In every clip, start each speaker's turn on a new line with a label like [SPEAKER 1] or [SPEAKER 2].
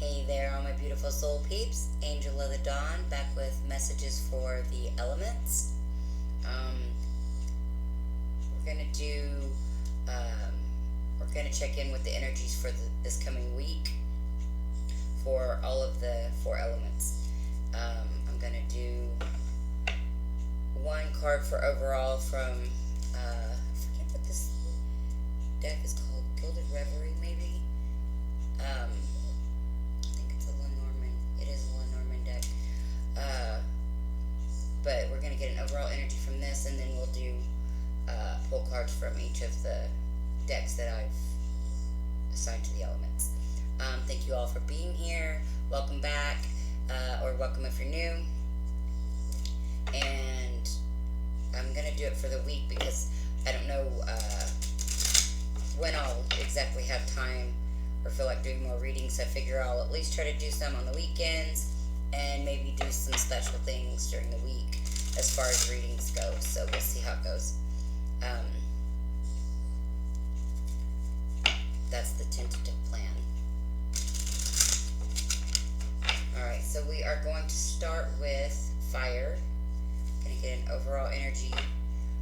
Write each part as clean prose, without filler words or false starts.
[SPEAKER 1] Hey there, all my beautiful soul peeps. Angel of the Dawn, back with messages for the elements. We're gonna do. We're gonna check in with the energies for this coming week for all of the 4 elements. I'm gonna do one card for overall from. I forget what this deck is called. Gilded Reverie, maybe. I think it's a Lenormand. It is a Lenormand deck. But we're going to get an overall energy from this, and then we'll do pull cards from each of the decks that I've assigned to the elements. Thank you all for being here. Welcome back, or welcome if you're new. And I'm going to do it for the week because I don't know when I'll exactly have time or feel like doing more readings. I figure I'll at least try to do some on the weekends and maybe do some special things during the week as far as readings go. So we'll see how it goes. That's the tentative plan. Alright, so we are going to start with fire. Going to get an overall energy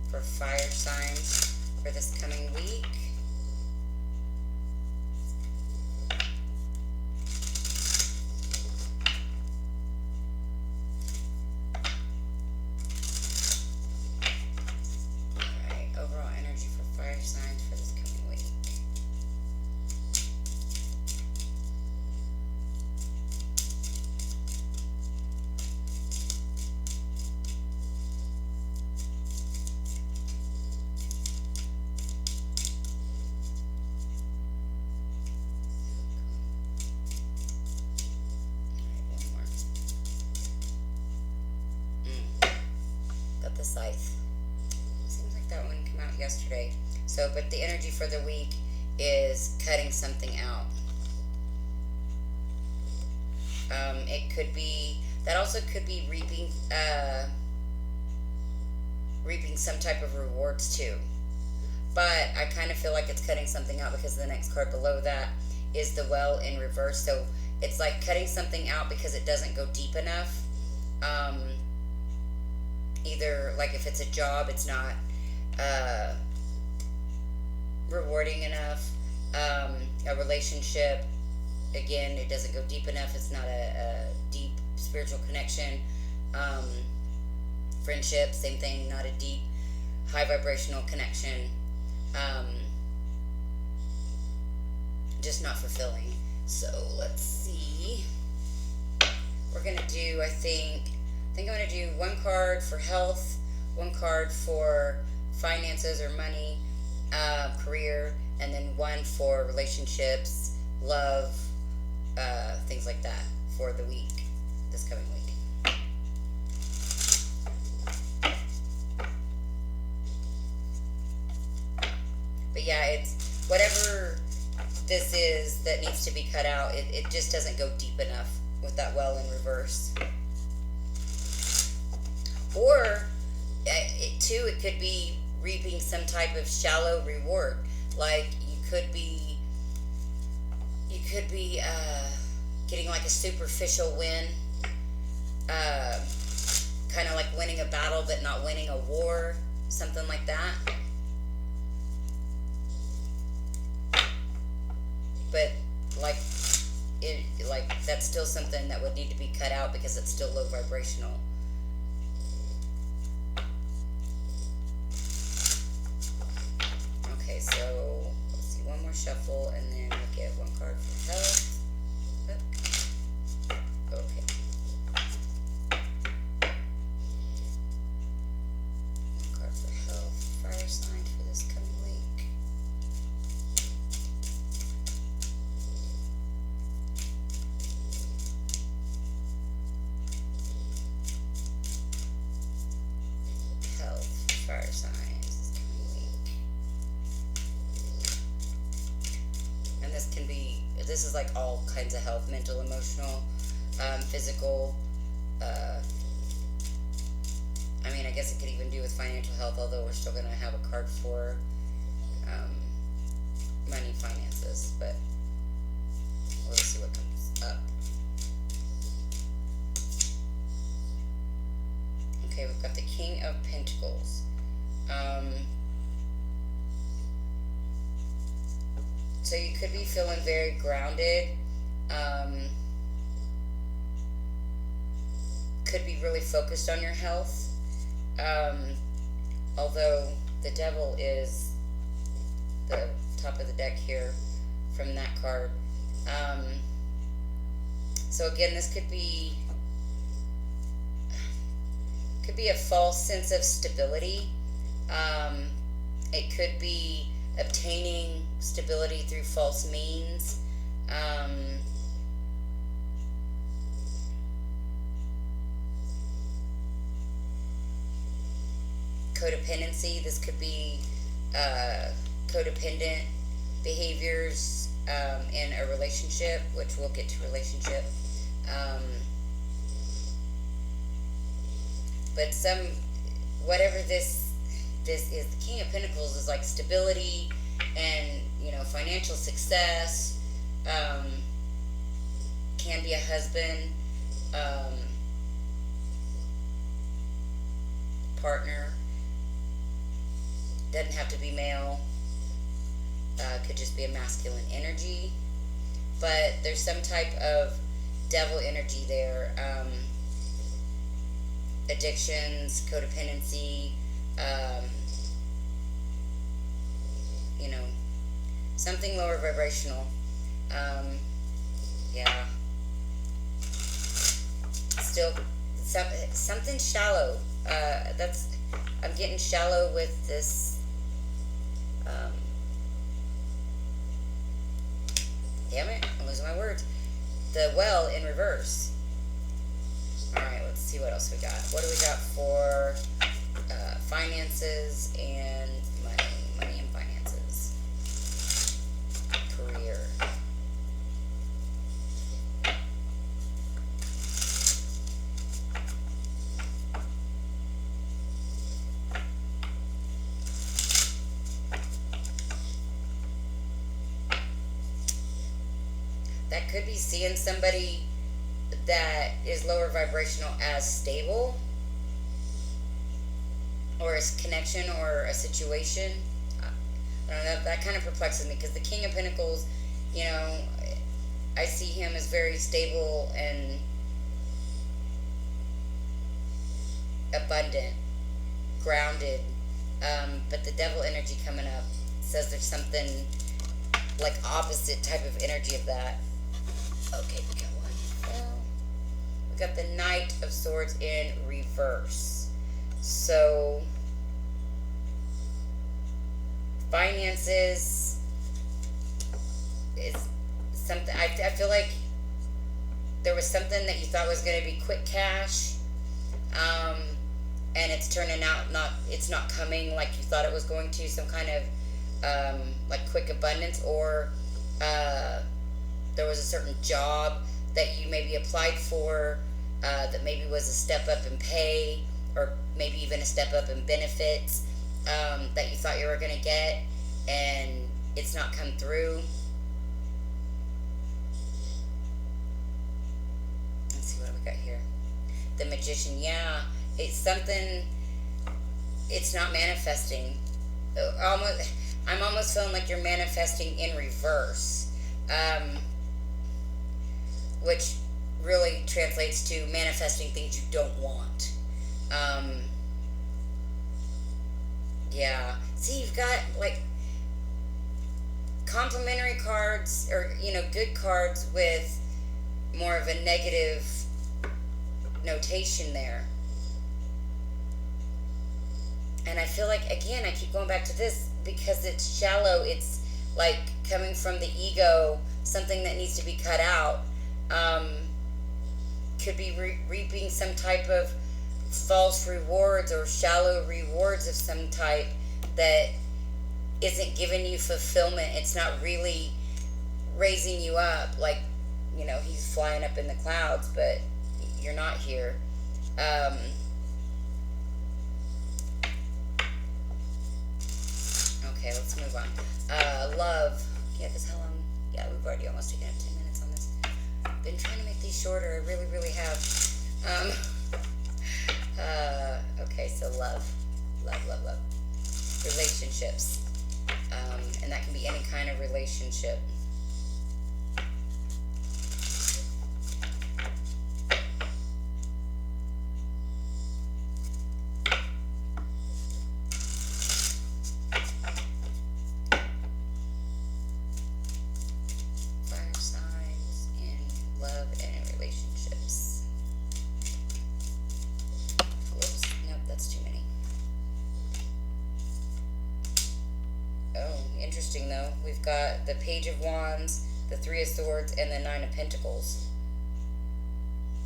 [SPEAKER 1] for fire signs for this coming week. Scythe. Seems like that one came out yesterday. So, but the energy for the week is cutting something out. It could be, that also could be reaping some type of rewards too. But I kind of feel like it's cutting something out because the next card below that is the well in reverse. So it's like cutting something out because it doesn't go deep enough. Either, like if it's a job, it's not rewarding enough. A relationship, again, it doesn't go deep enough. It's not a deep spiritual connection. Friendship, same thing, not a deep, high vibrational connection. Just not fulfilling. So let's see. We're going to do, I think I'm going to do one card for health, one card for finances or money, career, and then one for relationships, love, things like that for the week, this coming week. But yeah, it's whatever this is that needs to be cut out, it just doesn't go deep enough with that well in reverse. Or, it could be reaping some type of shallow reward. Like, you could be getting like a superficial win. Kind of like winning a battle but not winning a war. Something like that. But, that's still something that would need to be cut out because it's still low vibrational. So, let's see, one more shuffle, and then we'll get one card for health. Okay. One card for health, fire sign for this coming week. Health, fire sign. This is like all kinds of health, mental, emotional, physical. I mean, I guess it could even do with financial health, although we're still going to have a card for money, finances, but we'll see what comes up. Okay, we've got the King of Pentacles. So you could be feeling very grounded. Could be really focused on your health. Although the Devil is the top of the deck here from that card. So again, this could be a false sense of stability. It could be obtaining stability through false means. Codependency. This could be codependent behaviors in a relationship, which we'll get to relationship. But whatever this is, the King of Pentacles is like stability and, financial success. Can be a husband, partner. Doesn't have to be male. Could just be a masculine energy. But there's some type of devil energy there. Addictions, codependency, something lower vibrational. Yeah. Still, something shallow. I'm getting shallow with this. Damn it, I'm losing my words. The Well in reverse. Alright, let's see what else we got. What do we got for finances and money? Money and finances. Career. That could be seeing somebody that is lower vibrational as stable, or a connection or a situation. I don't know, that kind of perplexes me, because the King of Pentacles, I see him as very stable and abundant, grounded, but the Devil energy coming up says there's something like opposite type of energy of that. Okay, we got one. Well, we got the Knight of Swords in reverse. So, finances is something. I feel like there was something that you thought was going to be quick cash, and it's turning out it's not coming like you thought it was going to. Some kind of like quick abundance, or there was a certain job that you maybe applied for that maybe was a step up in pay, or maybe even a step up in benefits that you thought you were going to get, and it's not come through. Let's see what we got here. The Magician. Yeah, it's something. It's not manifesting. I'm almost feeling like you're manifesting in reverse, which really translates to manifesting things you don't want. Yeah. See, you've got like complimentary cards, or good cards with more of a negative notation there. And I feel like, again, I keep going back to this because it's shallow. It's like coming from the ego, something that needs to be cut out. Could be reaping some type of false rewards or shallow rewards of some type that isn't giving you fulfillment. It's not really raising you up. Like, he's flying up in the clouds, but you're not here. Okay, let's move on. Love. Yeah, because how long? Yeah, we've already almost taken up 10 minutes on this. Been trying to make these shorter. I really, really have. Okay, so love. Love, love, love. Relationships. And that can be any kind of relationship. Fire signs in love and in relationships. Whoops, nope, that's too many. Oh, interesting though. We've got the Page of Wands, the Three of Swords, and the Nine of Pentacles.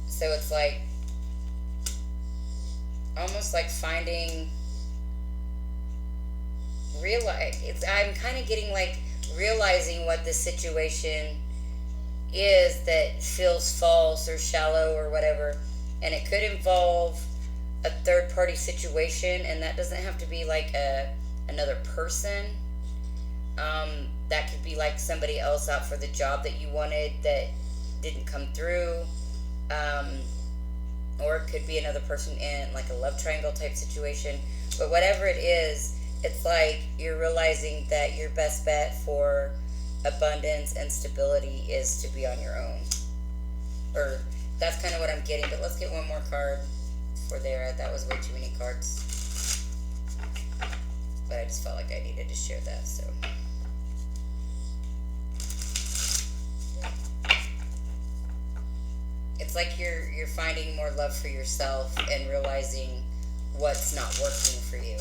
[SPEAKER 1] So it's like almost like finding I'm kind of getting like realizing what the situation is that feels false or shallow or whatever, and it could involve a third party situation, and that doesn't have to be like another person. That could be like somebody else out for the job that you wanted that didn't come through, or it could be another person in like a love triangle type situation. But whatever it is, it's like you're realizing that your best bet for abundance and stability is to be on your own. Or that's kind of what I'm getting. But let's get one more card for there. That was way too many cards. But I just felt like I needed to share that, so. It's like you're finding more love for yourself and realizing what's not working for you.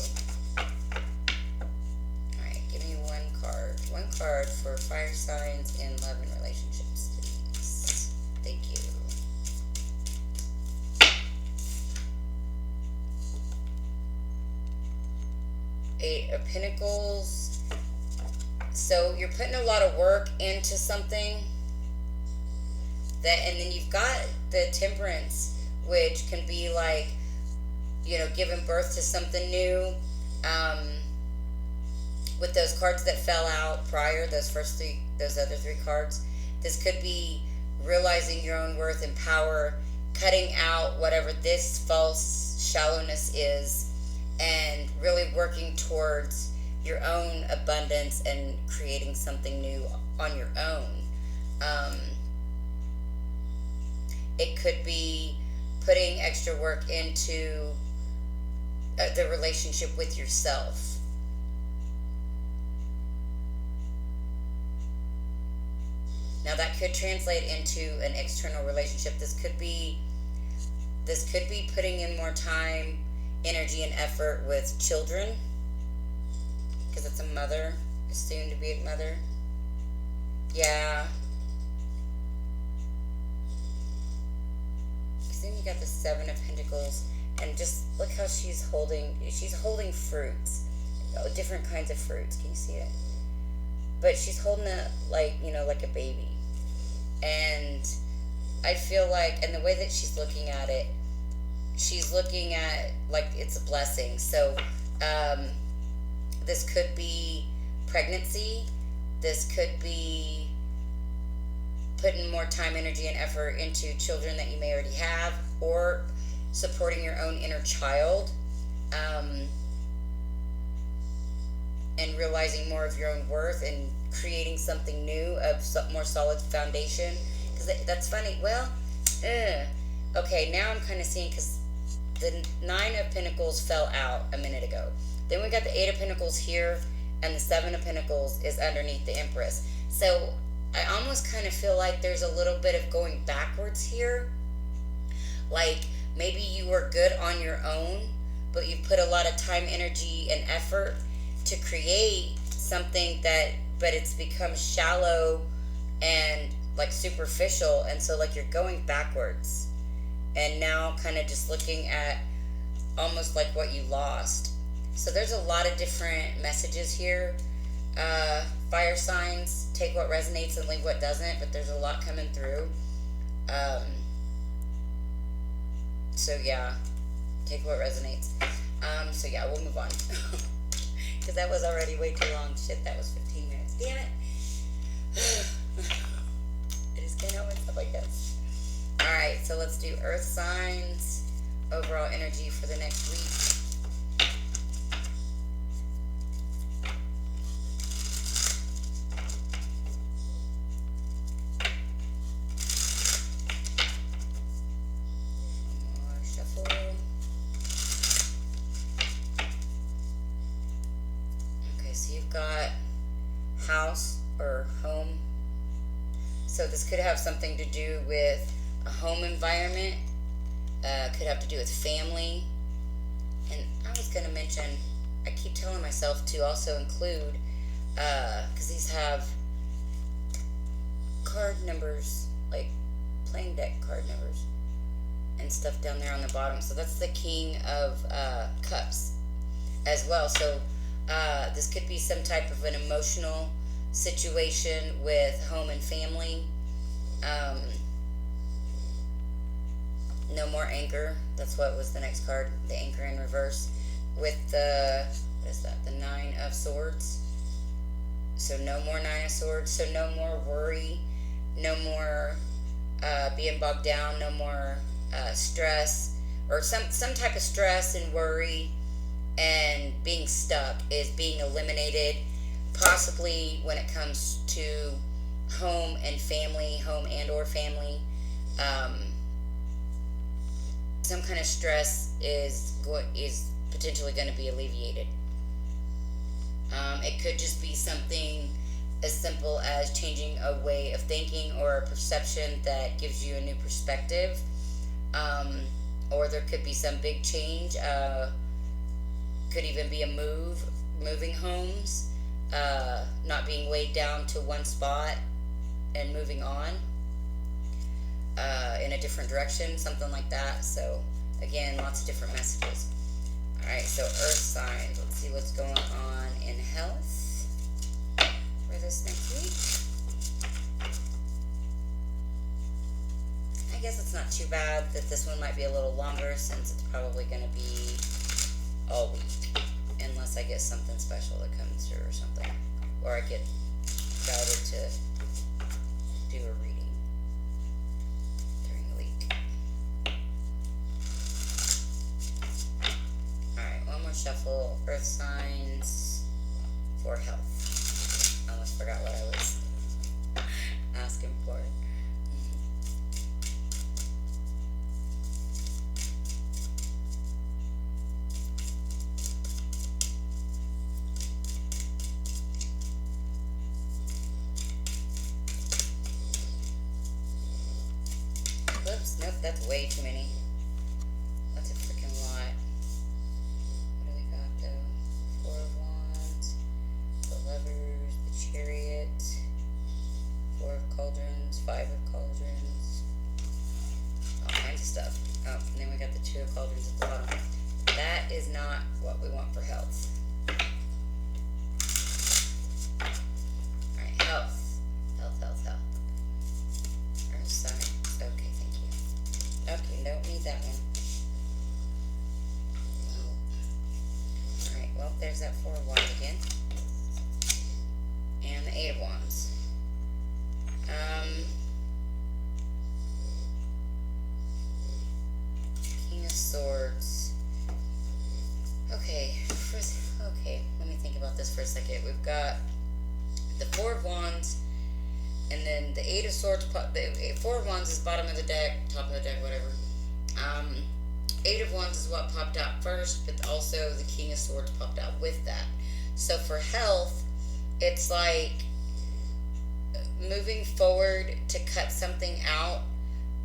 [SPEAKER 1] Alright, give me one card. One card for fire signs in love and relationships, please. Thank you. Eight of Pentacles. So you're putting a lot of work into something. And then you've got the Temperance, which can be like, giving birth to something new. With those cards that fell out prior, those other three cards, this could be realizing your own worth and power, cutting out whatever this false shallowness is, and really working towards your own abundance and creating something new on your own. It could be putting extra work into the relationship with yourself. Now that could translate into an external relationship. This could be putting in more time, energy, and effort with children, because it's a mother, a soon to be a mother. Yeah. Then you got the Seven of Pentacles, and just look how she's holding fruits, different kinds of fruits. Can you see it? But she's holding it like a baby, and I feel like, and the way that she's looking at it, she's looking at like it's a blessing. So this could be pregnancy, this could be putting more time, energy, and effort into children that you may already have, or supporting your own inner child, and realizing more of your own worth and creating something new of more solid foundation. Because that's funny. Well, okay, now I'm kind of seeing, because the Nine of Pentacles fell out a minute ago. Then we got the Eight of Pentacles here, and the Seven of Pentacles is underneath the Empress. So I almost kind of feel like there's a little bit of going backwards here. Like maybe you were good on your own, but you've put a lot of time, energy, and effort to create something but it's become shallow and like superficial. And so like you're going backwards. And now kind of just looking at almost like what you lost. So there's a lot of different messages here. Fire signs, take what resonates and leave what doesn't, but there's a lot coming through. So yeah, take what resonates. So yeah, we'll move on. Because that was already way too long. Shit, that was 15 minutes. Damn it. I just can't help myself like this. Alright, so let's do earth signs overall energy for the next week. More shuffle. Okay, so you've got house or home. So this could have something to do with a home environment. Could have to do with family. And I was going to mention, I keep telling myself to also include, because these have card numbers, like playing deck card numbers and stuff down there on the bottom. So that's the King of Cups as well. So this could be some type of an emotional situation with home and family. No more anger. That's what was the next card, the anchor in reverse. With the, what is that? The Nine of Swords. So no more Nine of Swords. So no more worry. No more being bogged down. No more stress. Or some type of stress and worry and being stuck is being eliminated. Possibly when it comes to home and family, home and or family. Some kind of stress is potentially going to be alleviated. It could just be something as simple as changing a way of thinking or a perception that gives you a new perspective. Or there could be some big change. Could even be a moving homes, not being weighed down to one spot and moving on. In a different direction, something like that. So again, lots of different messages. Alright, so earth signs. Let's see what's going on in health for this next week. I guess it's not too bad that this one might be a little longer, since it's probably going to be all week, unless I get something special that comes through or something, or I get guided to do a reading. Shuffle earth signs for health. I almost forgot what I was asking for. Whoops, nope, that's way too many. That's a freaking lot. Lovers, the Chariot, Four of Cauldrons, Five of Cauldrons, all kinds of stuff. Oh, and then we got the Two of Cauldrons at the bottom. That is not what we want for health. Alright, health. Health. Earth signs. Okay, thank you. Okay, don't need that one. Alright, well, there's that Four of Wands again. And the Eight of Wands. King of Swords. Okay, let me think about this for a second. We've got the Four of Wands, and then the Eight of Swords. The Four of Wands is bottom of the deck, top of the deck, whatever. Eight of Wands is what popped out first, but also the King of Swords popped out with that. So for health, it's like moving forward to cut something out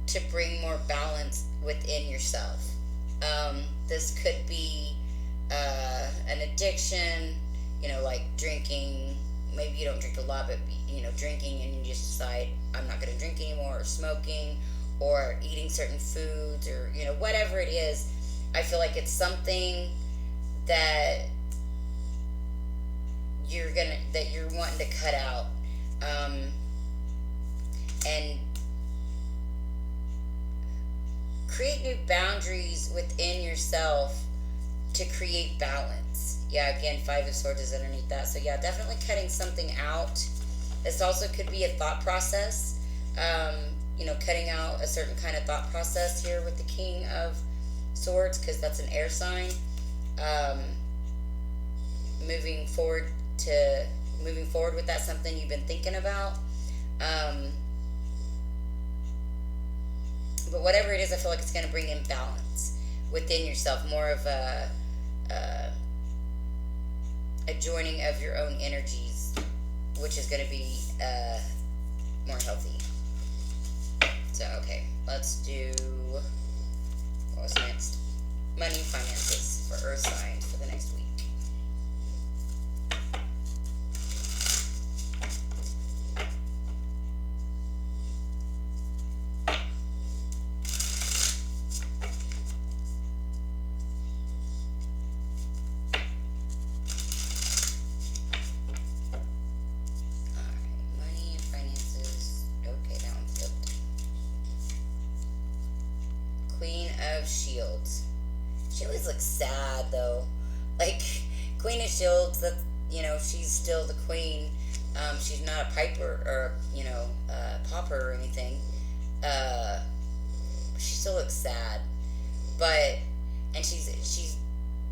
[SPEAKER 1] to bring more balance within yourself. This could be an addiction, like drinking. Maybe you don't drink a lot, but drinking, and you just decide, I'm not going to drink anymore, or smoking, or eating certain foods, or whatever it is. I feel like it's something that you're wanting to cut out, and create new boundaries within yourself to create balance. Yeah, again, Five of Swords is underneath that. So yeah, definitely cutting something out. This also could be a thought process. Cutting out a certain kind of thought process here with the King of Swords, because that's an air sign. Um, moving forward with that, something you've been thinking about. Um, but whatever it is, I feel like it's going to bring in balance within yourself, more of a joining of your own energies, which is going to be more healthy. So, okay, let's do, what was next? Money and finances for earth signs for the next week. Shields. She always looks sad though. Like Queen of Shields, that she's still the queen. She's not a piper or pauper or anything. She still looks sad, and she's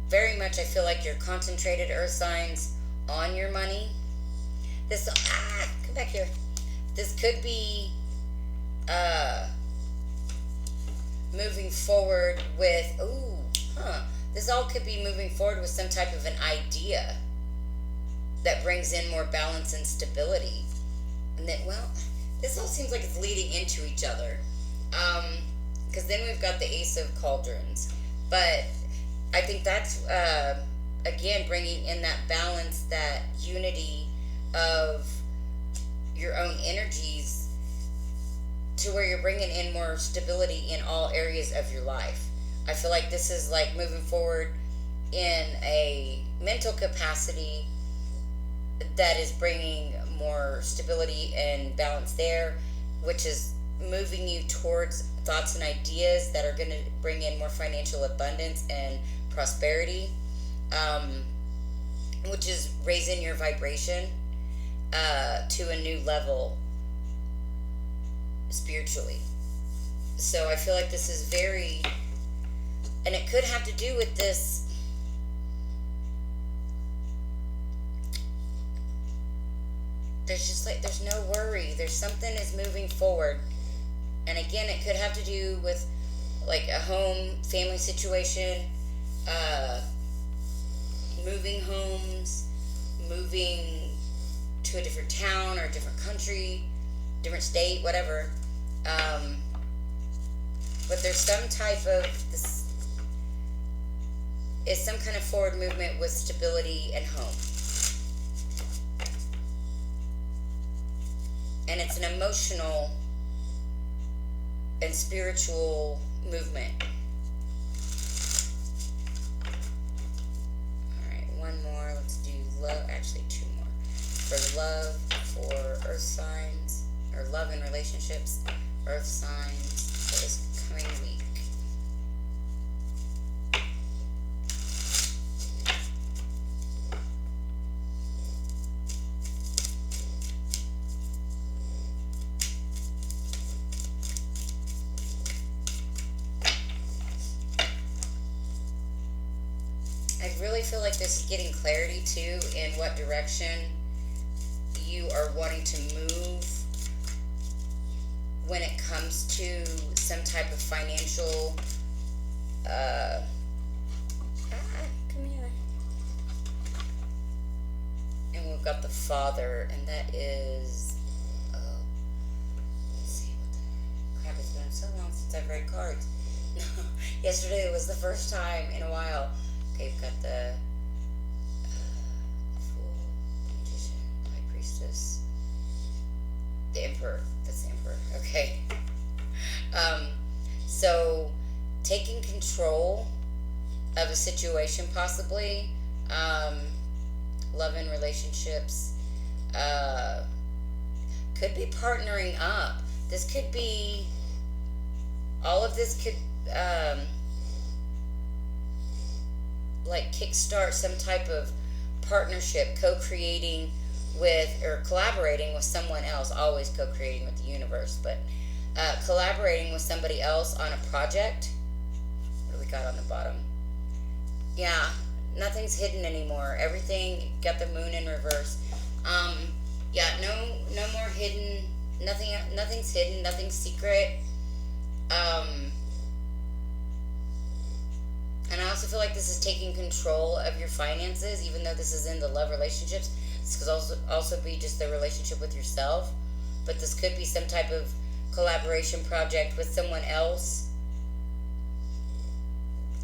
[SPEAKER 1] very much. I feel like you're concentrated earth signs on your money. Come back here. This could be moving forward with, this all could be moving forward with some type of an idea that brings in more balance and stability. And then, this all seems like it's leading into each other. Because then we've got the Ace of Cauldrons. But I think that's, again, bringing in that balance, that unity of your own energies, to where you're bringing in more stability in all areas of your life. I feel like this is like moving forward in a mental capacity that is bringing more stability and balance there, which is moving you towards thoughts and ideas that are going to bring in more financial abundance and prosperity, which is raising your vibration to a new level spiritually. So I feel like this is very, and it could have to do with this, there's no worry, there's something is moving forward. And again, it could have to do with like a home family situation, moving homes, moving to a different town or a different country, different state, whatever. But there's some type of this is some kind of forward movement with stability and home. And it's an emotional and spiritual movement. Alright, one more. Let's do love. Actually, two more. For love, for earth signs, or love and relationships, earth signs for this coming week. I really feel like this is getting clarity too in what direction you are wanting to move when it comes to some type of financial come here. And we've got the Father, and that is let's see, what the crap, it's been so long since I've read cards. Yesterday was the first time in a while. Okay, we've got the Fool, Magician, High Priestess, the Emperor. That's the Emperor. Okay. So taking control of a situation, possibly, love and relationships, could be partnering up. This could be, all of this could like kickstart some type of partnership, co-creating with, or collaborating with someone else, always co-creating with the universe, but collaborating with somebody else on a project. What do we got on the bottom. Yeah, nothing's hidden anymore. Everything got the moon in reverse. Yeah, no more hidden. Nothing's hidden. Nothing's secret. And I also feel like this is taking control of your finances, even though this is in the love relationships. This could also be just the relationship with yourself, but this could be some type of collaboration project with someone else,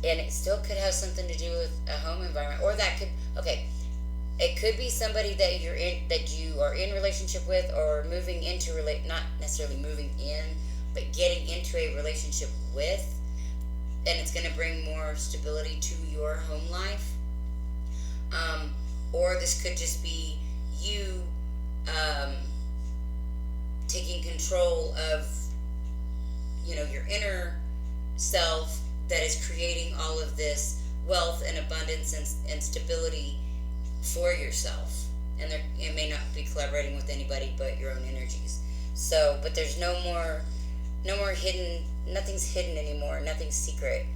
[SPEAKER 1] and it still could have something to do with a home environment, or that could it could be somebody that you are in relationship with, or moving into not necessarily moving in, but getting into a relationship with, and it's going to bring more stability to your home life. Or this could just be you taking control of, your inner self that is creating all of this wealth and abundance and stability for yourself. And it may not be collaborating with anybody but your own energies. So, but there's no more hidden, nothing's hidden anymore, nothing's secret.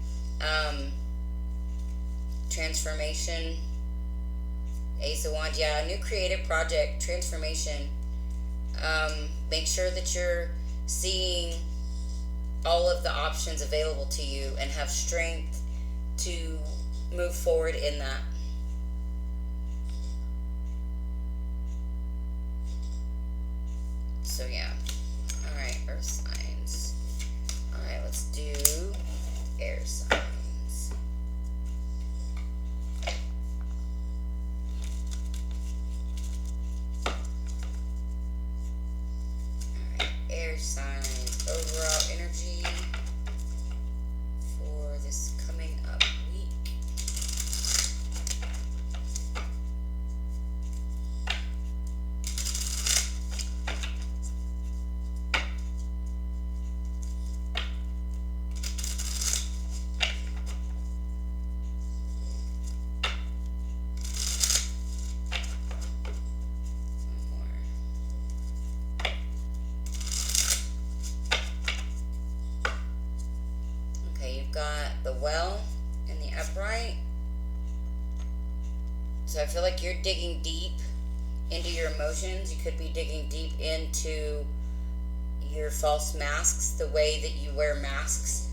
[SPEAKER 1] Transformation, Ace of Wands, yeah, new creative project, transformation. Make sure that you're seeing all of the options available to you and have strength to move forward in that. So yeah. Alright, earth signs. Alright, let's do air signs. Alright, air signs. Overall energy for this coming up week. Got the well and the upright. So I feel like you're digging deep into your emotions. You could be digging deep into your false masks, the way that you wear masks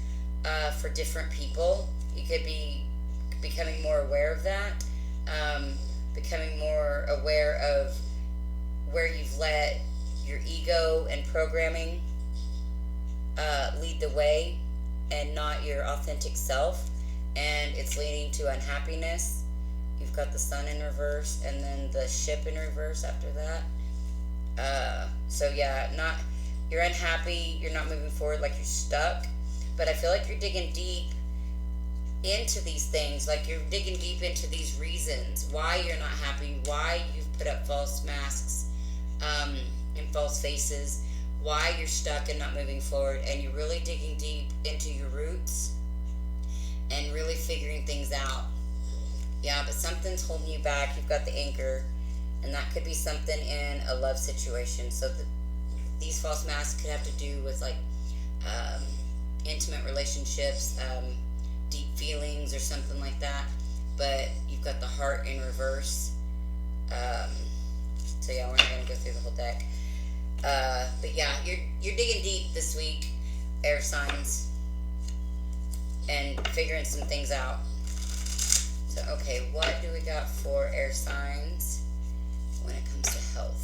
[SPEAKER 1] for different people. You could be becoming more aware of that, becoming more aware of where you've let your ego and programming lead the way, and not your authentic self, and it's leading to unhappiness. You've got the sun in reverse and then the ship in reverse after that. So yeah, you're unhappy, you're not moving forward, like you're stuck. But I feel like you're digging deep into these things, like you're digging deep into these reasons why you're not happy, why you've put up false masks and false faces, why you're stuck and not moving forward, and you're really digging deep into your roots and really figuring things out. Yeah, but something's holding you back. You've got the anchor, and that could be something in a love situation. So these false masks could have to do with like intimate relationships, deep feelings, or something like that. But you've got the heart in reverse. So yeah, we're not going to go through the whole deck. But yeah, you're digging deep this week, air signs, and figuring some things out. So okay, what do we got for air signs when it comes to health?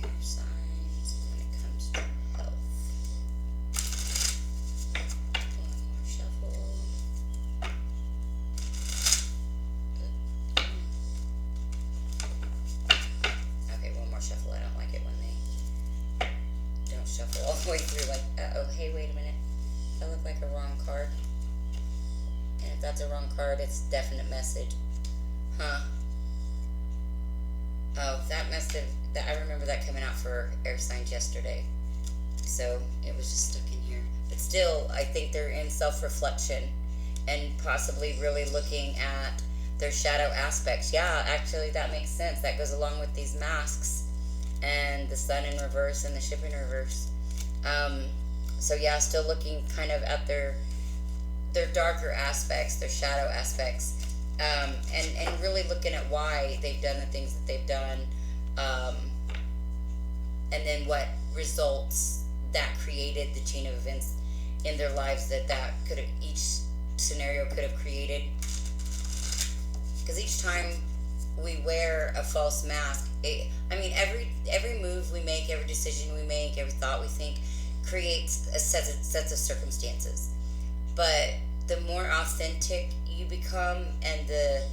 [SPEAKER 1] Air signs when it comes to health. One more shuffle. Shuffle. I don't like it when they don't shuffle all the way through, like, hey, wait a minute, that looked like a wrong card. And if that's a wrong card, it's a definite message. Oh, that must have, I remember that coming out for air signs yesterday, so it was just stuck in here. But still, I think they're in self-reflection and possibly really looking at their shadow aspects. Yeah, actually, that makes sense. That goes along with these masks and the sun in reverse and the ship in reverse. Um, so yeah, still looking kind of at their darker aspects, their shadow aspects, and really looking at why they've done the things that they've done, um, and then what results that created, the chain of events in their lives that could have, each scenario could have created. Because each time we wear a false mask, every move we make, every decision we make, every thought we think creates a sets of circumstances. But the more authentic you become, and the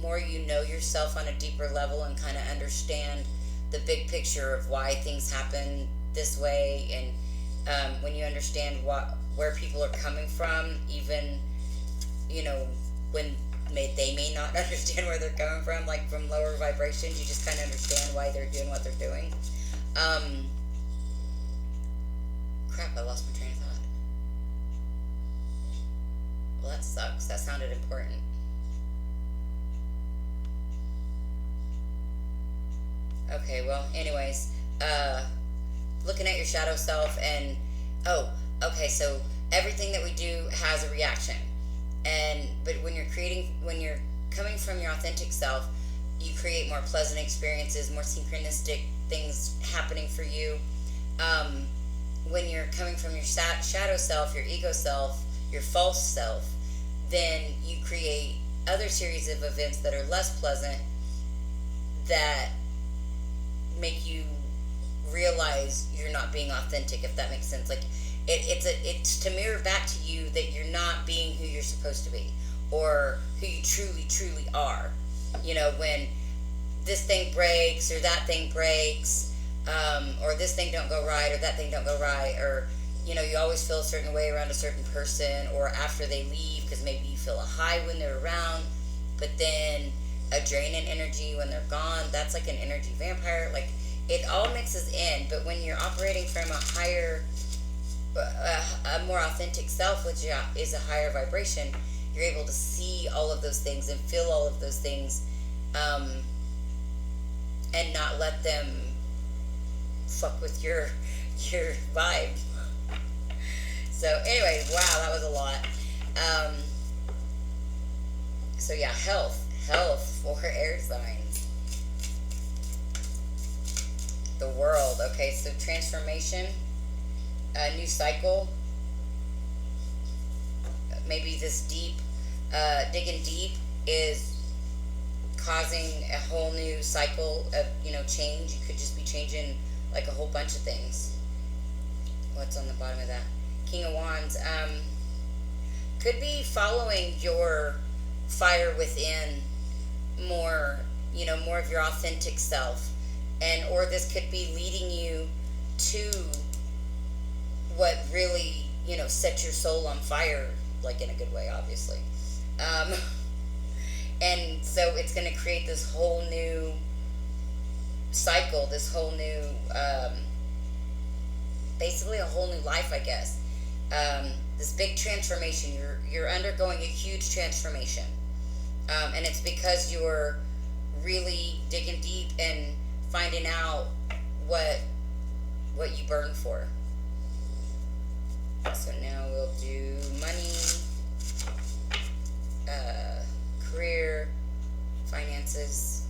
[SPEAKER 1] more you know yourself on a deeper level and kind of understand the big picture of why things happen this way, and when you understand where people are coming from, even when they may not understand where they're coming from, like from lower vibrations, you just kind of understand why they're doing what they're doing. Crap, I lost my train of thought. Well, that sucks. That sounded important. Okay, well, anyways, looking at your shadow self, and okay, so everything that we do has a reaction, but when you're coming from your authentic self, you create more pleasant experiences, more synchronistic things happening for you. When you're coming from your shadow self, your ego self, your false self, then you create other series of events that are less pleasant, that make you realize you're not being authentic, if that makes sense. Like it's to mirror back to you that you're not being who you're supposed to be, or who you truly are. When this thing breaks, or that thing breaks, or this thing don't go right, or that thing don't go right, or you always feel a certain way around a certain person, or after they leave, because maybe you feel a high when they're around, but then a draining energy when they're gone. That's like an energy vampire. Like, it all mixes in. But when you're operating from a higher, a more authentic self, which is a higher vibration, you're able to see all of those things and feel all of those things, and not let them fuck with your vibe. So anyway, wow, that was a lot. So yeah, health for air signs. The world. Okay, so transformation, a new cycle. Maybe this digging deep is causing a whole new cycle of change. You could just be changing like a whole bunch of things. What's on the bottom of that? King of Wands. Could be following your fire within more, more of your authentic self, or this could be leading you to what really sets your soul on fire, like in a good way, obviously. And so it's going to create this whole new cycle, this whole new, basically a whole new life, I guess. This big transformation. You're undergoing a huge transformation, and it's because you're really digging deep and finding out what you burn for. So now we'll do money, career, finances.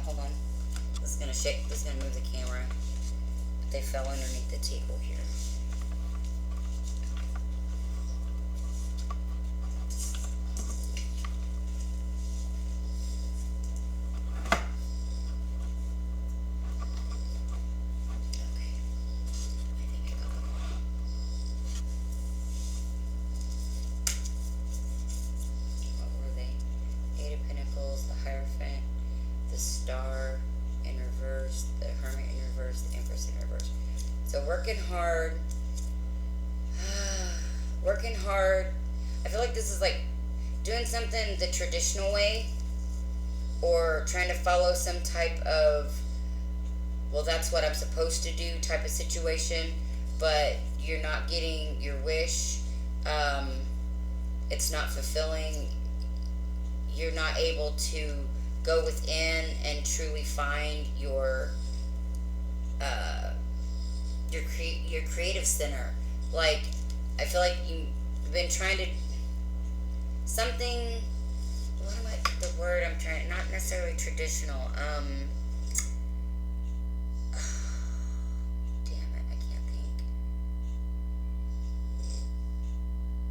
[SPEAKER 1] Hold on. This is gonna shake. This is gonna move the camera. They fell underneath the table here. Okay. I think I got them all. What were they? Eight of Pentacles, the Hierophant, the Star in reverse, the Hermit in reverse, the Empress in reverse. So working hard. I feel like this is like doing something the traditional way, or trying to follow some type of, well, that's what I'm supposed to do type of situation, but you're not getting your wish. It's not fulfilling. You're not able to go within and truly find your creative center. Like, I feel like you've been trying to something. What am I? The word I'm trying, not necessarily traditional. Damn it, I can't think.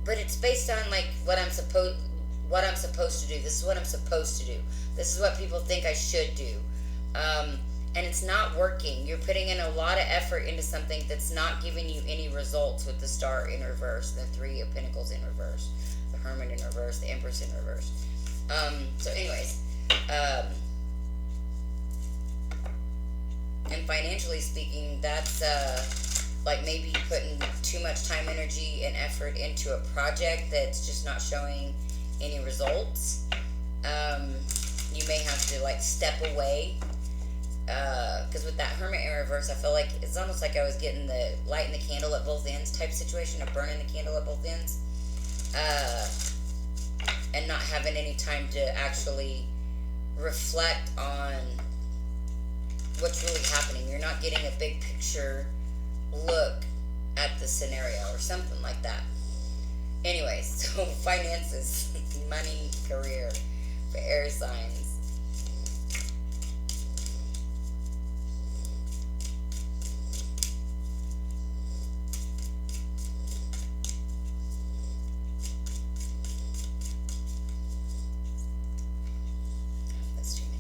[SPEAKER 1] But it's based on like what I'm supposed to do. This is what I'm supposed to do. This is what people think I should do. And it's not working. You're putting in a lot of effort into something that's not giving you any results with the Star in reverse, the Three of Pentacles in reverse, the Hermit in reverse, the Empress in reverse. So anyways, and financially speaking, that's like maybe putting too much time, energy, and effort into a project that's just not showing any results. You may have to like step away, because with that Hermit in reverse, I feel like it's almost like I was getting the lighting the candle at both ends type situation of burning the candle at both ends, and not having any time to actually reflect on what's really happening. You're not getting a big picture look at the scenario or something like that. Anyways, so finances, money, career for air signs. That's too many.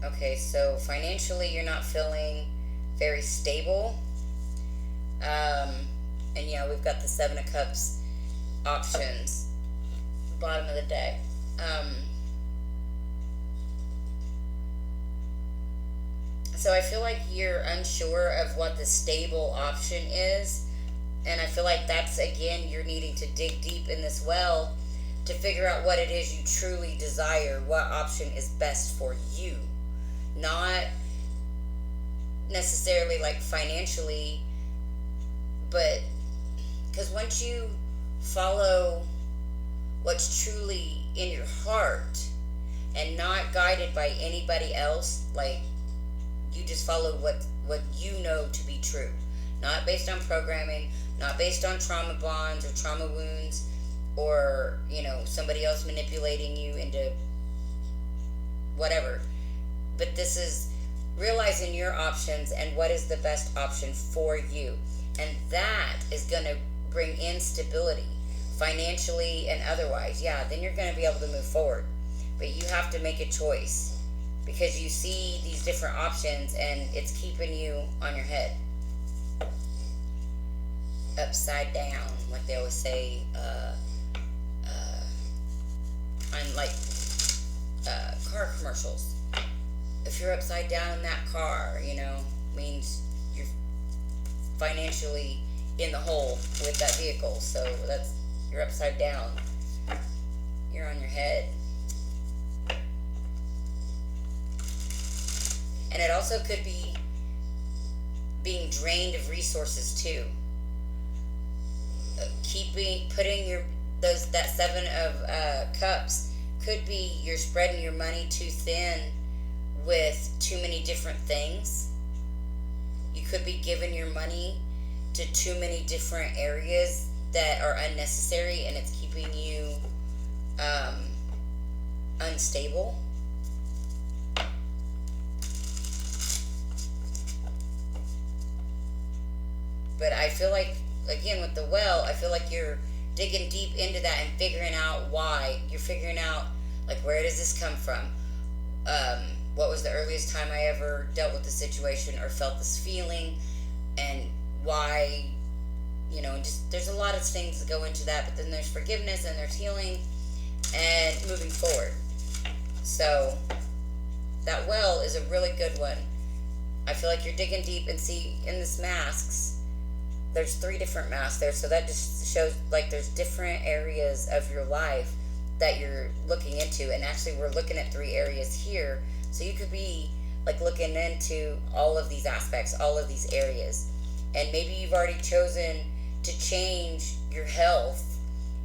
[SPEAKER 1] Okay, so financially you're not feeling very stable. And yeah, we've got the Seven of Cups options, bottom of the deck. So I feel like you're unsure of what the stable option is. And I feel like that's, again, you're needing to dig deep in this well to figure out what it is you truly desire, what option is best for you. Not necessarily like financially, but because once you follow what's truly in your heart and not guided by anybody else, like you just follow what you know to be true, not based on programming, not based on trauma bonds or trauma wounds, or somebody else manipulating you into whatever. But this is realizing your options and what is the best option for you. And that is going to bring in stability, financially and otherwise. Yeah, then you're going to be able to move forward. But you have to make a choice because you see these different options and it's keeping you on your head. Upside down, like they always say, on like car commercials. If you're upside down in that car, means you're financially in the hole with that vehicle. So you're upside down. You're on your head. And it also could be being drained of resources too. Putting that Seven of Cups could be you're spreading your money too thin with too many different things. You could be giving your money to too many different areas that are unnecessary, and it's keeping you unstable. But I feel like, again, with the well, I feel like you're digging deep into that and figuring out why. You're figuring out, like, where does this come from? What was the earliest time I ever dealt with the situation or felt this feeling? and why, and just there's a lot of things that go into that, but then there's forgiveness and there's healing and moving forward. So that well is a really good one. I feel like you're digging deep, and see in this masks, there's 3 different masks there, so that just shows like there's different areas of your life that you're looking into, and actually we're looking at 3 areas here, so you could be like looking into all of these aspects, all of these areas, and maybe you've already chosen to change your health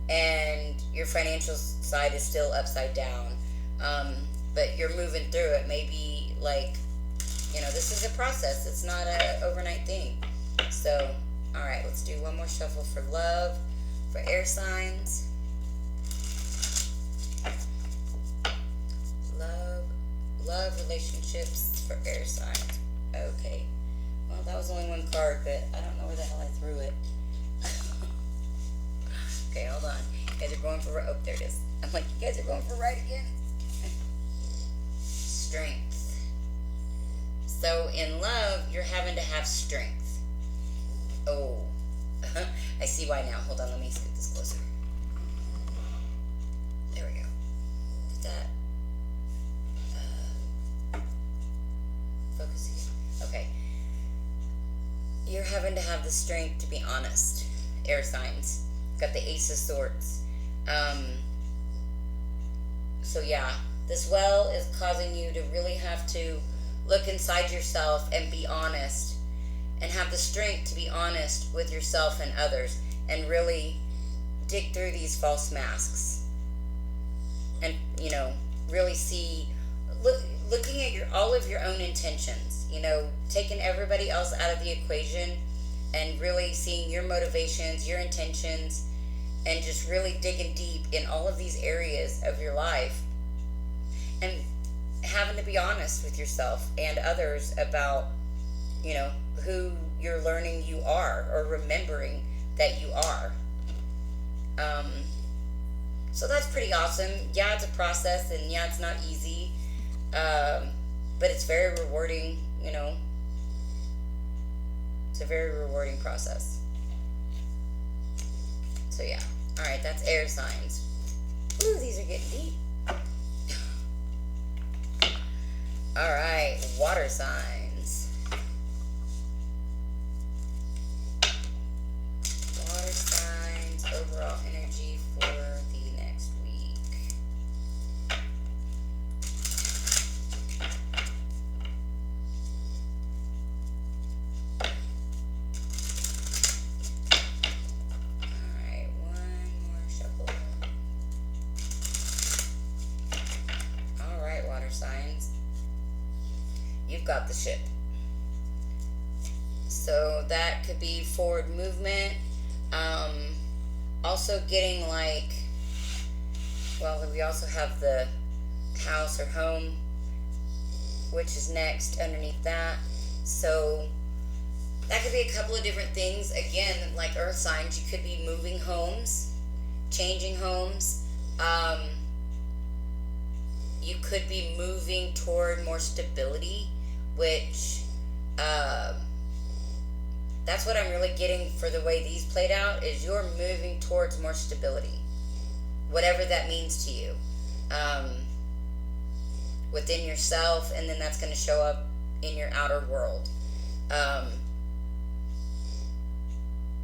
[SPEAKER 1] and your financial side is still upside down, but you're moving through it. Maybe like, this is a process, it's not an overnight thing. So all right, let's do one more shuffle for love, for air signs. Love relationships for air signs. Okay. Well, that was only 1 card, but I don't know where the hell I threw it. Okay, hold on. You guys are going for right. Oh, there it is. I'm like, you guys are going for right again. Strength. So in love, you're having to have strength. Oh, I see why now. Hold on, let me scoot this closer. There we go. Did that focus again? Okay. You're having to have the strength to be honest. Air signs. Got the Ace of Swords. So yeah, this well is causing you to really have to look inside yourself and be honest, and have the strength to be honest with yourself and others, and really dig through these false masks, and really see, looking at all of your own intentions, taking everybody else out of the equation, and really seeing your motivations, your intentions, and just really digging deep in all of these areas of your life, and having to be honest with yourself and others about who you're learning you are, or remembering that you are. So that's pretty awesome. Yeah, it's a process, and yeah, it's not easy, but it's very rewarding. It's a very rewarding process. So yeah, all right, that's air signs. Ooh, these are getting deep. All right, water signs. Water signs, overall energy for the next week. All right, one more shuffle. All right, water signs. You've got the ship. So that could be forward movement. Also getting we also have the house or home, which is next underneath that. So that could be a couple of different things. Again, like earth signs, you could be moving homes, changing homes. You could be moving toward more stability, which that's what I'm really getting for the way these played out, is you're moving towards more stability, whatever that means to you, within yourself, and then that's going to show up in your outer world.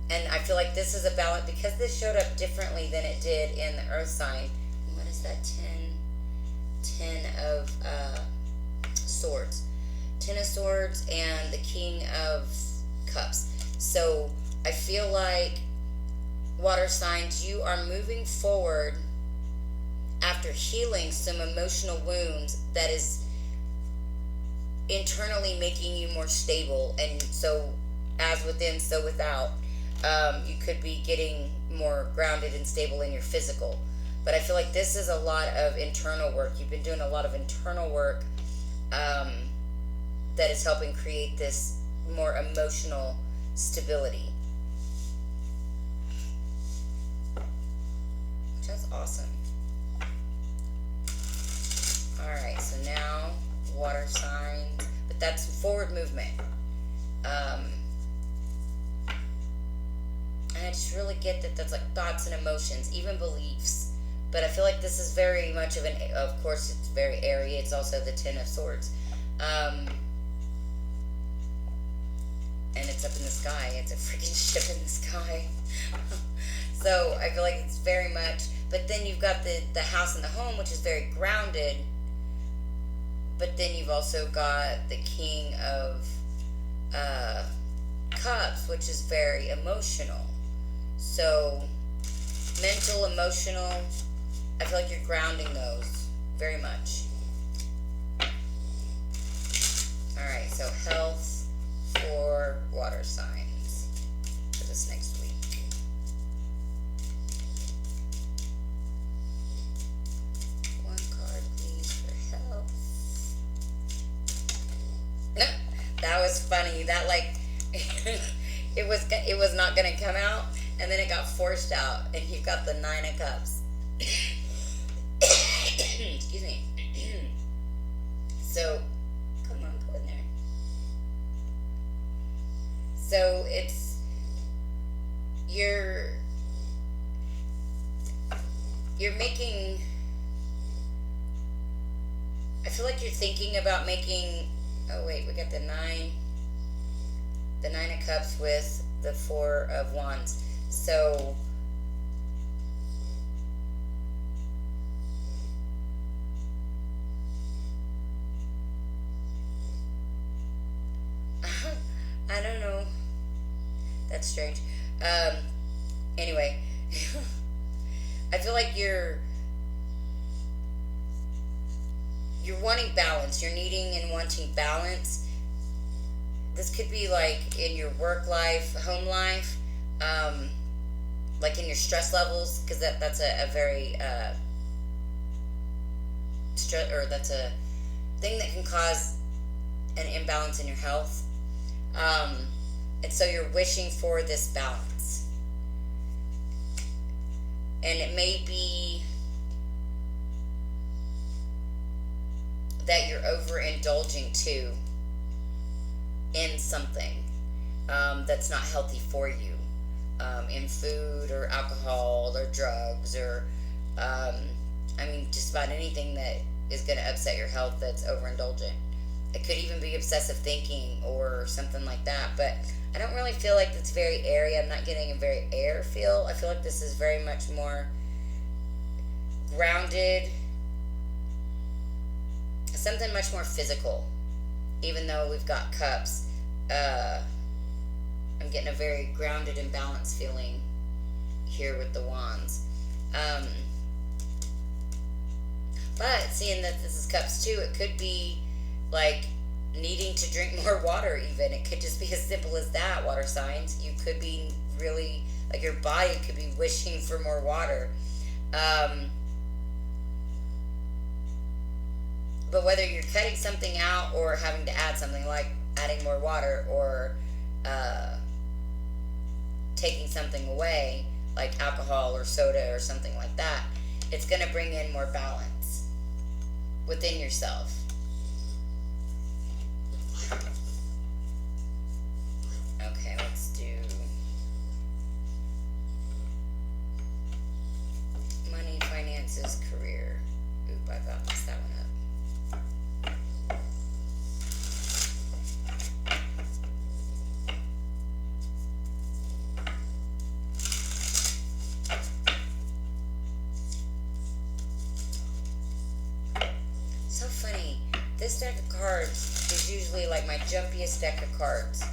[SPEAKER 1] And I feel like this is a balance, because this showed up differently than it did in the earth sign. What is that? 10 of swords. 10 of swords and the King of Cups. So I feel like, water signs, you are moving forward after healing some emotional wounds that is internally making you more stable. And so as within, so without. You could be getting more grounded and stable in your physical. But I feel like this is a lot of internal work. You've been doing a lot of internal work that is helping create this more emotional stability. That's awesome. Alright, so now water signs. But that's forward movement. just really get that that's like thoughts and emotions, even beliefs. But I feel like this is very much of of course, it's very airy. It's also the Ten of Swords. And it's up in the sky. It's a freaking ship in the sky. So I feel like it's very much. But then you've got the house and the home, which is very grounded. But then you've also got the King of Cups, which is very emotional. So mental, emotional. I feel like you're grounding those very much. All right. So health for water signs for this next week. One card, please, for health. That was funny. That like it was not gonna come out, and then it got forced out, and you've got the Nine of Cups. Excuse me. So, come on, go in there. So it's you're making. I feel like you're thinking about making. Oh wait, we got the Nine of Cups with the Four of Wands. So I don't know. That's strange. Anyway, I feel like you're wanting balance. You're needing and wanting balance. This could be like in your work life, home life, like in your stress levels, because that's a very that's a thing that can cause an imbalance in your health. And so you're wishing for this balance. And it may be that you're overindulging too in something that's not healthy for you, in food or alcohol or drugs or, just about anything that is going to upset your health that's overindulgent. It could even be obsessive thinking or something like that, but I don't really feel like it's very airy. I'm not getting a very air feel. I feel like this is very much more grounded, something much more physical. Even though we've got cups, I'm getting a very grounded and balanced feeling here with the wands. But seeing that this is cups too, it could be like needing to drink more water even. It could just be as simple as that, water signs. You could be really, like your body could be wishing for more water. But whether you're cutting something out or having to add something like adding more water or taking something away, like alcohol or soda or something like that, it's going to bring in more balance within yourself. Okay, let's do money, finances, career. Oop, I about messed that one up. So funny. This deck of cards is usually like my jumpiest deck of cards.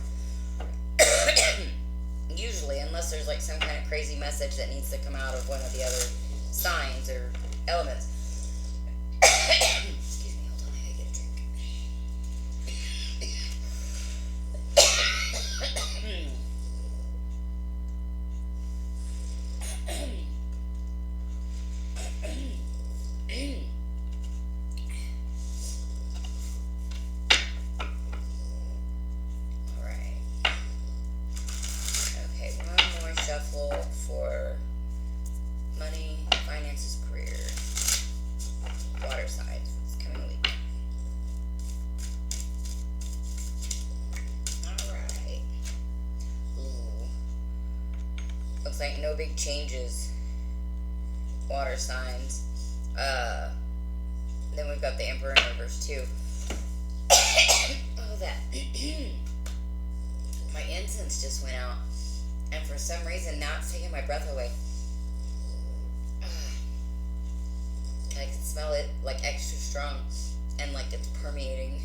[SPEAKER 1] Usually, unless there's like some kind of crazy message that needs to come out of one of the other signs or elements. Excuse me, hold on, I gotta get a drink. Shuffle for money, finances, career, water signs for this coming week. Alright. Ooh. Looks like no big changes. Water signs. Then we've got the Emperor in reverse too. Oh, that. My incense just went out. And for some reason, now it's taking my breath away. I can smell it like extra strong. And like it's permeating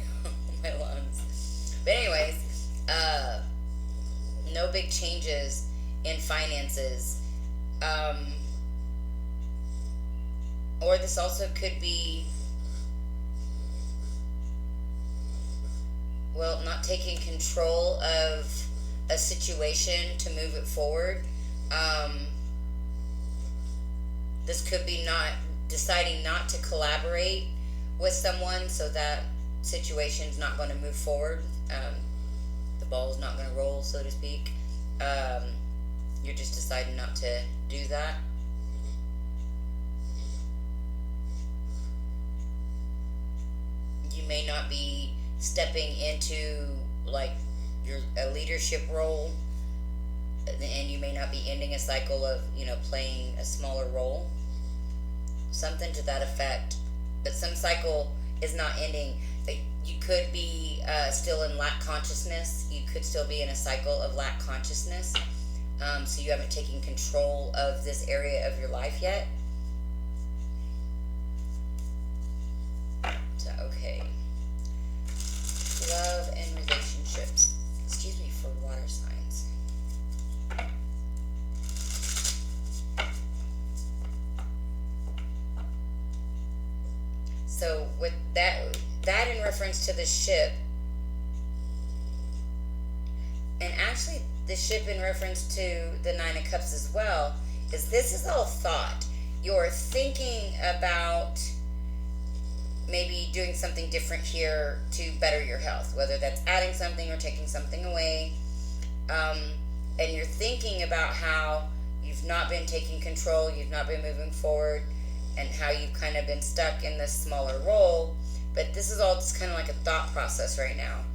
[SPEAKER 1] my lungs. But anyways, no big changes in finances. Or this also could be, well, not taking control of a situation to move it forward. This could be not deciding not to collaborate with someone, so that situation's not going to move forward. The ball's not going to roll, so to speak. You're just deciding not to do that. You may not be stepping into like a leadership role, and you may not be ending a cycle of playing a smaller role, something to that effect. But some cycle is not ending. You could be still in lack consciousness. You could still be in a cycle of lack consciousness. So you haven't taken control of this area of your life yet. So, okay. Love and relationships. Excuse me for water signs. So with that in reference to the ship, and actually the ship in reference to the Nine of Cups as well, is this is all thought. You're thinking about maybe doing something different here to better your health, whether that's adding something or taking something away. And you're thinking about how you've not been taking control, you've not been moving forward, and how you've kind of been stuck in this smaller role. But this is all just kind of like a thought process right now.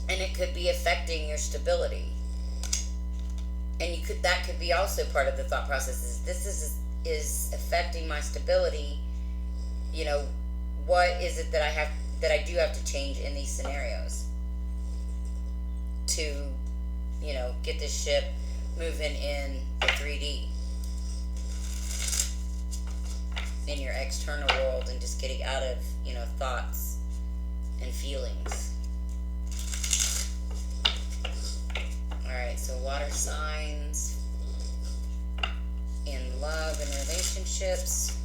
[SPEAKER 1] And it could be affecting your stability. And that could be also part of the thought process, is this is affecting my stability. What is it that I do have to change in these scenarios to, get this ship moving in the 3D, in your external world, and just getting out of, thoughts and feelings. Alright, so water signs in love and relationships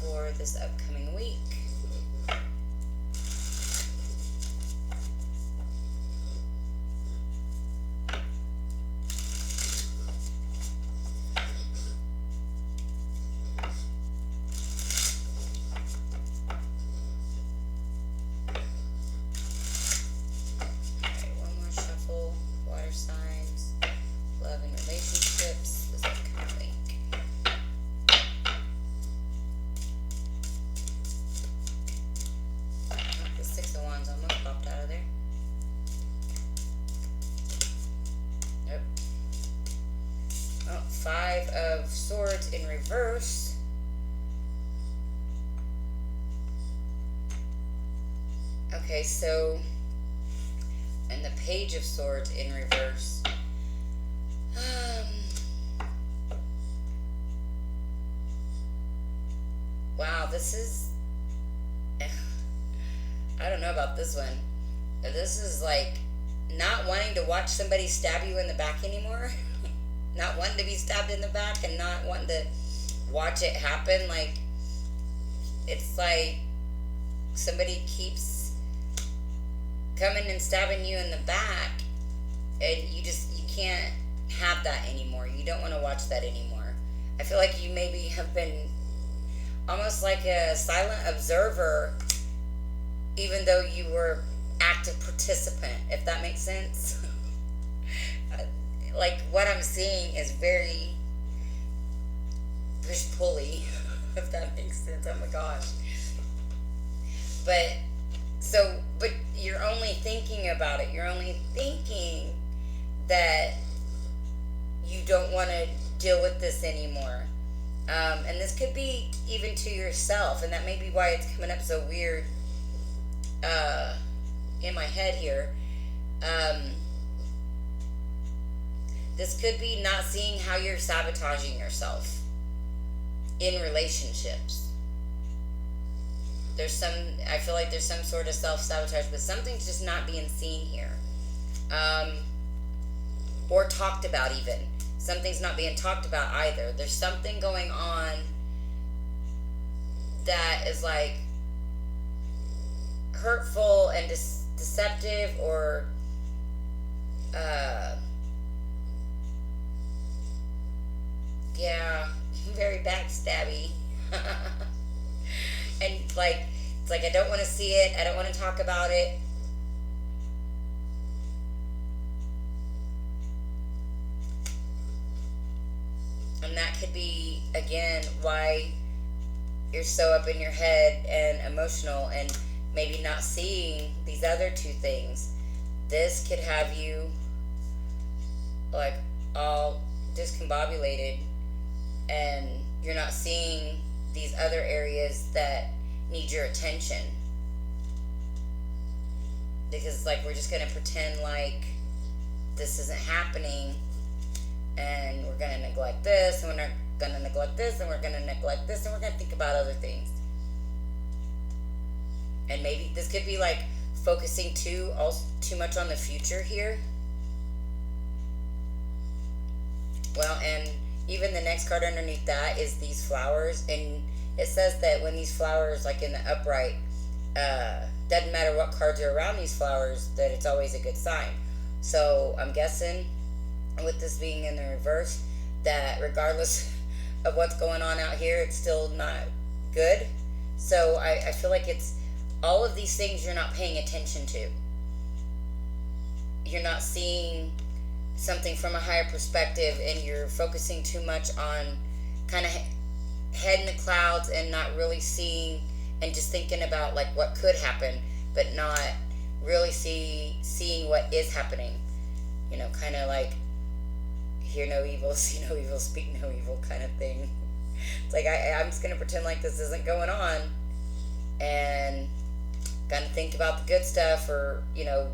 [SPEAKER 1] for this upcoming week. Five of Swords in reverse. Okay, so, and the Page of Swords in reverse. Wow, this is, I don't know about this one. This is like not wanting to watch somebody stab you in the back anymore. Not wanting to be stabbed in the back and not wanting to watch it happen. Like, it's like somebody keeps coming and stabbing you in the back, and you can't have that anymore. You don't want to watch that anymore. I feel like you maybe have been almost like a silent observer, even though you were active participant, if that makes sense. Like, what I'm seeing is very push-pulley, if that makes sense. Oh my gosh. But you're only thinking about it. You're only thinking that you don't want to deal with this anymore. And this could be even to yourself, and that may be why it's coming up so weird in my head here. This could be not seeing how you're sabotaging yourself in relationships. I feel like there's some sort of self-sabotage, but something's just not being seen here. Or talked about even. Something's not being talked about either. There's something going on that is like hurtful and deceptive, or very backstabby. And it's like I don't want to see it, I don't want to talk about it. And that could be, again, why you're so up in your head and emotional and maybe not seeing these other two things. This could have you like all discombobulated, and you're not seeing these other areas that need your attention. Because like we're just going to pretend like this isn't happening, and we're going to neglect this, and we're not going to neglect this, and we're going to neglect this, and we're going to think about other things. And maybe this could be like focusing too much on the future here. Well, and even the next card underneath that is these flowers, and it says that when these flowers, like in the upright, doesn't matter what cards are around these flowers, that it's always a good sign. So I'm guessing with this being in the reverse, that regardless of what's going on out here, it's still not good. So I feel like it's all of these things you're not paying attention to. You're not seeing something from a higher perspective, and you're focusing too much on kind of head in the clouds and not really seeing, and just thinking about like what could happen, but not really seeing what is happening. You know, kind of like hear no evil, see no evil, speak no evil kind of thing. It's like I'm just gonna pretend like this isn't going on, and gonna think about the good stuff, or you know,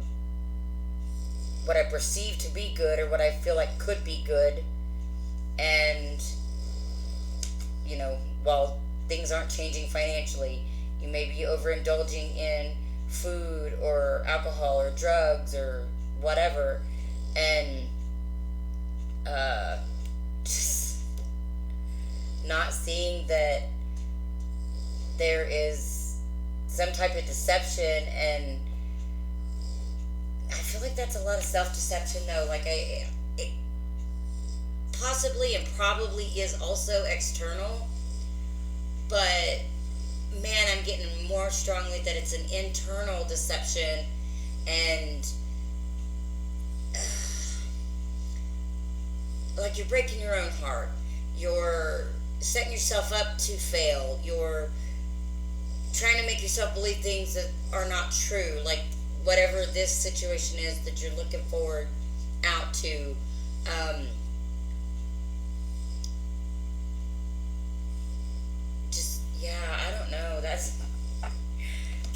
[SPEAKER 1] what I perceive to be good, or what I feel like could be good. And you know, while things aren't changing financially, you may be overindulging in food or alcohol or drugs or whatever, and just not seeing that there is some type of deception. And I feel like that's a lot of self-deception though. Like it possibly and probably is also external, but man, I'm getting more strongly that it's an internal deception. And like you're breaking your own heart, you're setting yourself up to fail, you're trying to make yourself believe things that are not true, like whatever this situation is that you're looking forward out to. I don't know, that's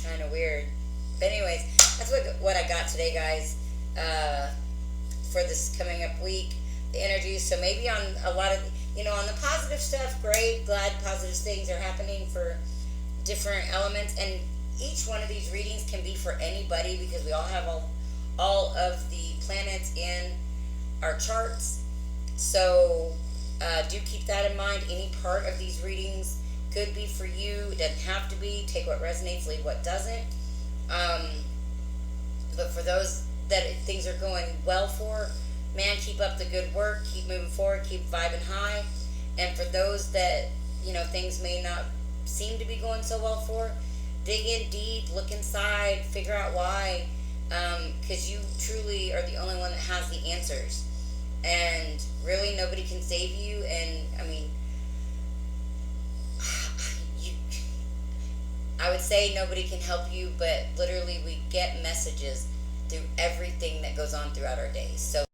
[SPEAKER 1] kind of weird. But anyways, that's what I got today, guys, for this coming up week, the energies. So maybe on a lot of, on the positive stuff, great, glad positive things are happening for different elements. And each one of these readings can be for anybody, because we all have all of the planets in our charts. So do keep that in mind. Any part of these readings could be for you. It doesn't have to be. Take what resonates, leave what doesn't. But for those that things are going well for, man, keep up the good work, keep moving forward, keep vibing high. And for those that, things may not seem to be going so well for, dig in deep, look inside, figure out why, because you truly are the only one that has the answers. And really nobody can save you. And I would say nobody can help you, but literally we get messages through everything that goes on throughout our days. So